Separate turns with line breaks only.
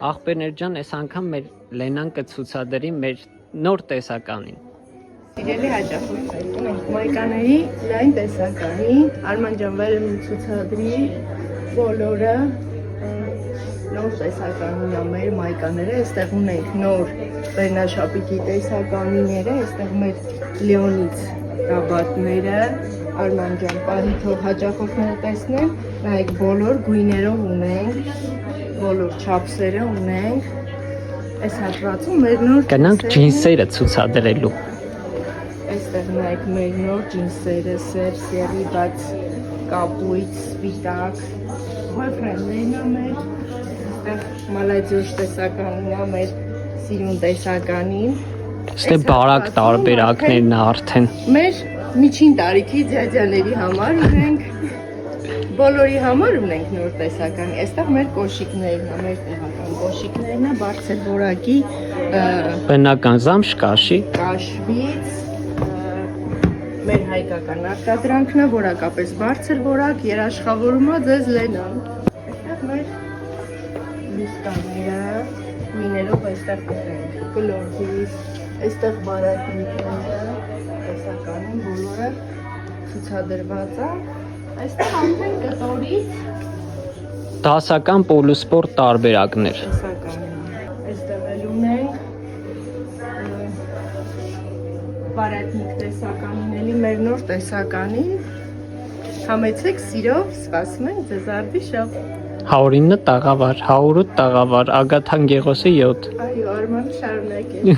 Աղբերներ ջան, այս անգամ մեր Լենան կցուցադրի մեր նոր տեսականին։
Իրելի հաճախորդներ, ունենք մայկաների լայն տեսականի, Արման ջան վերը մի ցուցադրի բոլորը նոր տեսականին է մեր մայկաները, այստեղ ունենք նոր վերնաշապիկի տեսականիները, այստեղ մեր Լեոնից ռաբատները, Արման ջան պահի թող հաճախորդները տեսնեն, նայեք բոլոր գույներով ունենք, բոլոր չափսերը ունենք, այս հատվածում մեր նոր
Գնանք ջինսերը ցուցադրելու։
Այստեղ նայեք մեր նոր ջինսերը, սերի բաց կապույտ, սպիտակ, boyfriend-ներն է մեր, այստեղ մալադյոժ տեսականին է մեր սիրուն տեսականին։
Ստե բարակ տարբերակներն արդեն։
Մեր միջին տարիքի ջաջաների համար ունենք, բոլորի համար ունենք նոր տեսականի, այստեղ մեր կոշիկներն է, մեր տեղական կոշիկներն է, բարձր որակի
Բնական զամշ կաշի։
կաշվից, մեր հայկական արտադրանքն է, որակապես բարձր որակ, երաշխավորում է ձեզ Լենան։ Այստեղ մեր լուսկաները, միներով այստեղ կտենք, գլորգիս, այստեղ բարակնիկները, տեսականին բոլորը ցուցադրված է, այստեղ արդեն կտորից
Դասական պոլուսպորտ տարբերակներ։
տեսականին, այստեղ էլ ունենք բարատնիկ տեսականին, էլի մեր նոր տեսականին, համեցեք սիրով, սպասում ենք ձեզ արդիշով։
109 տաղավար, 108 տաղավար, Ագաթան Գեղոսի 7։
Այո, Արմանը շարունակ է։